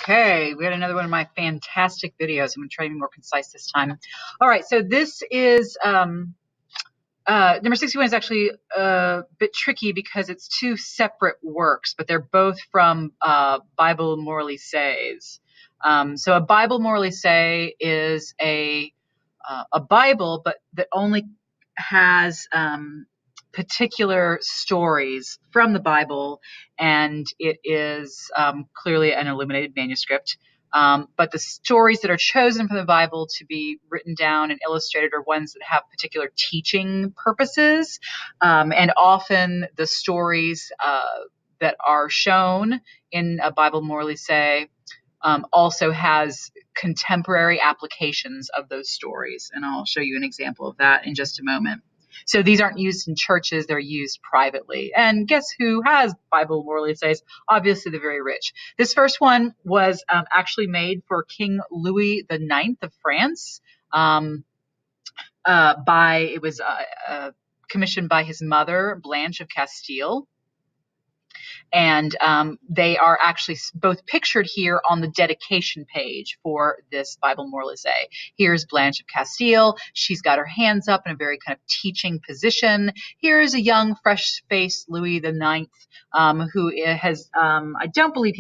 Okay, we had another one of my fantastic videos. I'm going to try to be more concise this time. All right, so this is number 61 is actually a bit tricky because it's two separate works, but they're both from Bible Moralisees. So a Bible Moralisee is a Bible, but that only has particular stories from the Bible, and it is clearly an illuminated manuscript. But the stories that are chosen from the Bible to be written down and illustrated are ones that have particular teaching purposes. And often the stories that are shown in a Bible Moralisee also has contemporary applications of those stories. And I'll show you an example of that in just a moment. So these aren't used in churches, they're used privately. And guess who has Bible Moralisees? Obviously the very rich. This first one was actually made for King Louis IX of France. It was commissioned by his mother, Blanche of Castile. And they are actually both pictured here on the dedication page for this Bible Moralisee. Here's Blanche of Castile. She's got her hands up in a very kind of teaching position. Here's a young, fresh-faced Louis IX, who has, I don't believe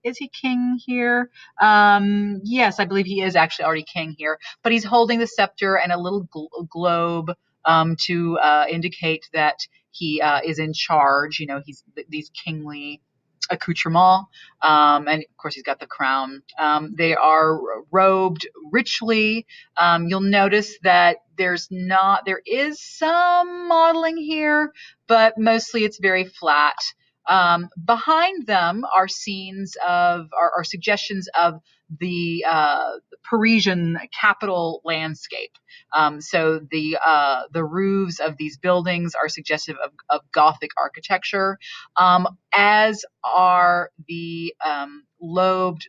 is he king here? Yes, I believe he is actually already king here, but he's holding the scepter and a little globe to indicate that he is in charge. You know, he's these kingly accoutrements, and of course he's got the crown. They are robed richly. You'll notice that there is some modeling here, but mostly it's very flat. Behind them are scenes are suggestions of the Parisian capital landscape. So the roofs of these buildings are suggestive of Gothic architecture, as are the lobed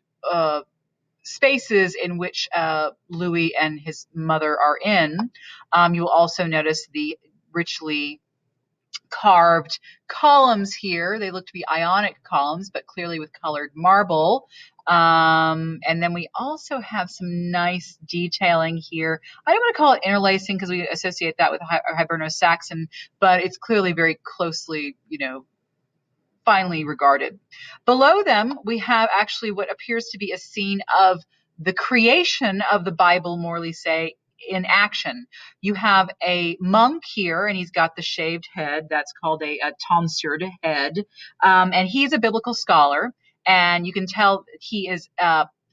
spaces in which Louis and his mother are in. You'll also notice the richly carved columns here. They look to be Ionic columns, but clearly with colored marble. And then we also have some nice detailing here. I don't want to call it interlacing because we associate that with Hiberno-Saxon, but it's clearly very closely, finely regarded. Below them, we have actually what appears to be a scene of the creation of the Bible Moralisee in action. You have a monk here, and he's got the shaved head. That's called a tonsure de head. And he's a biblical scholar, and you can tell he is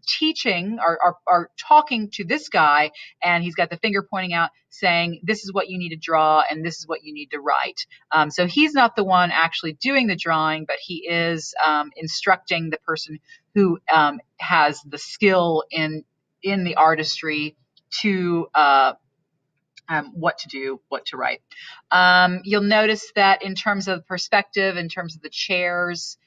teaching or talking to this guy, and he's got the finger pointing out saying, this is what you need to draw, and this is what you need to write. So he's not the one actually doing the drawing, but he is instructing the person who has the skill in the artistry to what to do, what to write. You'll notice that in terms of perspective, in terms of the chairs,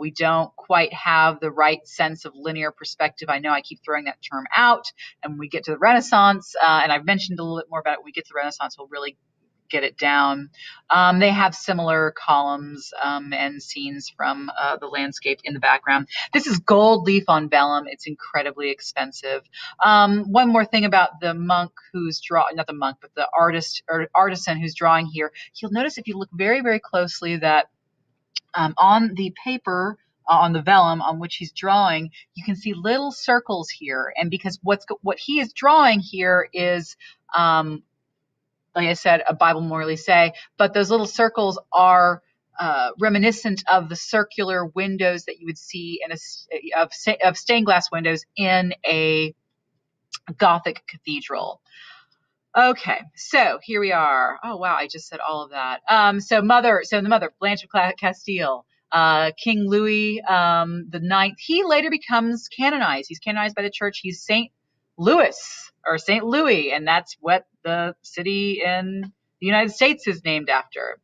we don't quite have the right sense of linear perspective. I know I keep throwing that term out, and when we get to the Renaissance, and I've mentioned a little bit more about it, when we get to the Renaissance, we'll really get it down. They have similar columns and scenes from the landscape in the background. This is gold leaf on vellum. It's incredibly expensive. One more thing about the monk who's not the monk, but the artisan who's drawing here. You'll notice if you look very, very closely that on the paper, on the vellum on which he's drawing, you can see little circles here. And because what he is drawing here is like I said, a Bible Moralisee, but those little circles are reminiscent of the circular windows that you would see of stained glass windows in a Gothic cathedral. Okay, so here we are. Oh wow, I just said all of that. So the mother, Blanche of Castile, King Louis the Ninth. He later becomes canonized. He's canonized by the church. He's Saint Louis or St. Louis, and that's what the city in the United States is named after.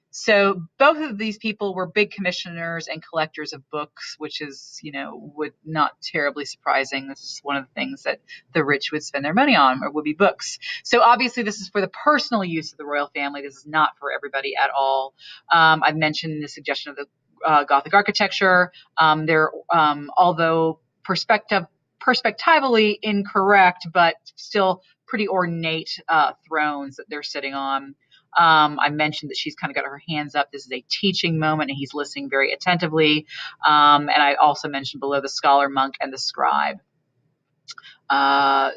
So both of these people were big commissioners and collectors of books, which is, would not terribly surprising. This is one of the things that the rich would spend their money on, or would be books. So obviously this is for the personal use of the royal family. This is not for everybody at all. I've mentioned the suggestion of Gothic architecture. They're although perspectively incorrect, but still pretty ornate thrones that they're sitting on. I mentioned that she's kind of got her hands up. This is a teaching moment, and he's listening very attentively. And I also mentioned below the scholar, monk, and the scribe. One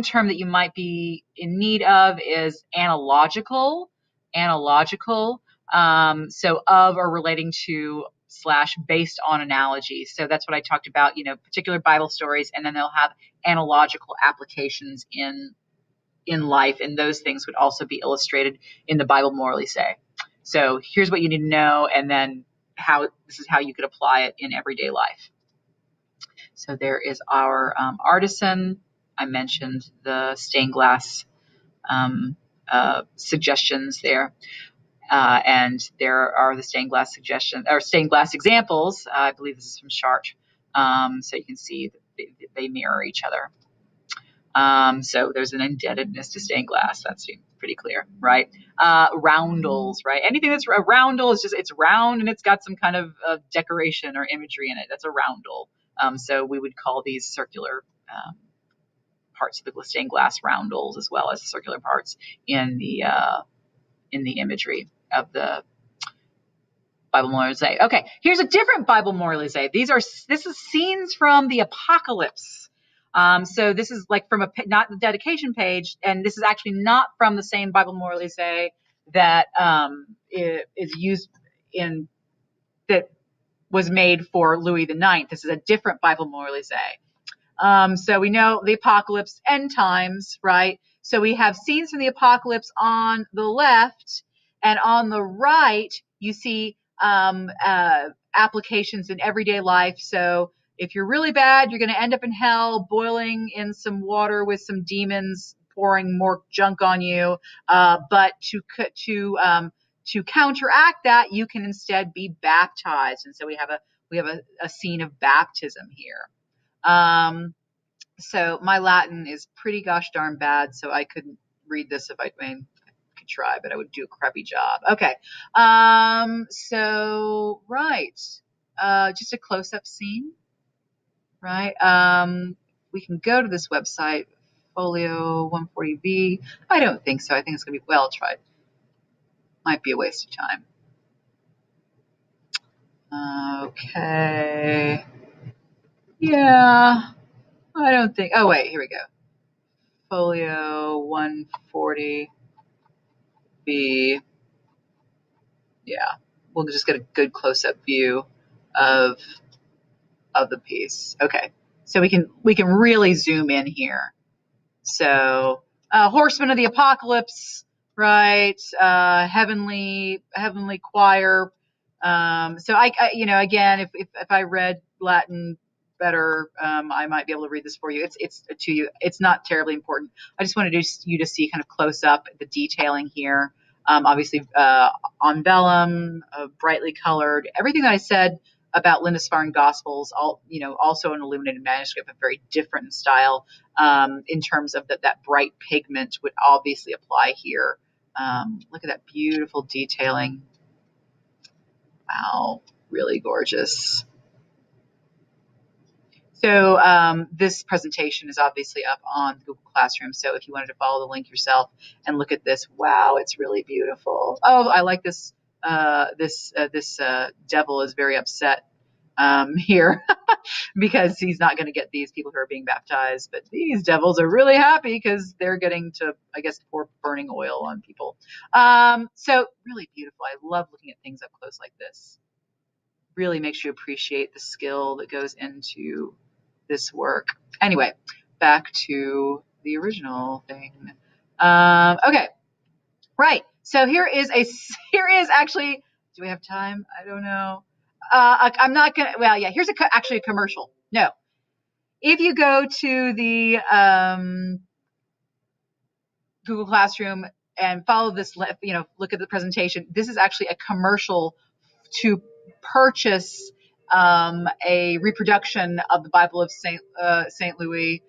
term that you might be in need of is analogical. Analogical. Of or relating to / based on analogy. So that's what I talked about, particular Bible stories, and then they'll have analogical applications in life, and those things would also be illustrated in the Bible Moralisee. So here's what you need to know, and then this is how you could apply it in everyday life. So there is our artisan. I mentioned the stained glass suggestions there. And there are the stained glass suggestions or stained glass examples. I believe this is from Chart. So you can see that they mirror each other. So there's an indebtedness to stained glass. That seems pretty clear, right? Roundels, right? Anything that's a roundel is just, it's round and it's got some kind of decoration or imagery in it. That's a roundel. So we would call these circular parts of the stained glass roundels, as well as circular parts in the imagery of the Bible Moralisee. Okay, here's a different Bible Moralisee. This is scenes from the Apocalypse. So this is like from not the dedication page, and this is actually not from the same Bible Moralisee that is used that was made for Louis IX. This is a different Bible Moralisee. So we know the Apocalypse, end times, right? So we have scenes from the Apocalypse on the left, and on the right, you see applications in everyday life. So if you're really bad, you're going to end up in hell, boiling in some water with some demons pouring more junk on you. But to counteract that, you can instead be baptized. And so we have a scene of baptism here. So my Latin is pretty gosh darn bad, so I couldn't read this if I could try, but I would do a crappy job. Okay. So, right. Just a close-up scene, right? We can go to this website, Folio 140B. I don't think so. I think it's going to be well tried. Might be a waste of time. Okay. Yeah. I don't think. Oh, wait. Here we go. Folio 140B. Yeah, we'll just get a good close-up view of the piece. Okay, so we can really zoom in here. So, Horsemen of the Apocalypse, right? Heavenly choir. So I again, if I read Latin better, I might be able to read this for you. It's to you. It's not terribly important. I just wanted you to see kind of close up the detailing here. Obviously, on vellum, brightly colored. Everything that I said about Lindisfarne Gospels, also an illuminated manuscript, but very different in style. In terms of that bright pigment would obviously apply here. Look at that beautiful detailing. Wow, really gorgeous. So this presentation is obviously up on Google Classroom. So if you wanted to follow the link yourself and look at this, wow, it's really beautiful. Oh, I like this. This devil is very upset here because he's not going to get these people who are being baptized. But these devils are really happy because they're getting to, I guess, pour burning oil on people. So really beautiful. I love looking at things up close like this. Really makes you appreciate the skill that goes into this work. Anyway, back to the original thing. Okay, right. So here is actually. Do we have time? I don't know. I'm not gonna. Well, yeah. Here's actually a commercial. No, if you go to the Google Classroom and follow this, look at the presentation. This is actually a commercial to purchase a reproduction of the Bible of St. Louis.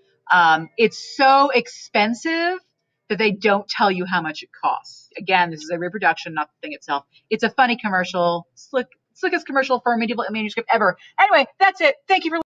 It's so expensive that they don't tell you how much it costs. Again, this is a reproduction, not the thing itself. It's a funny commercial, slick slickest commercial for a medieval manuscript ever. Anyway, that's it. Thank you for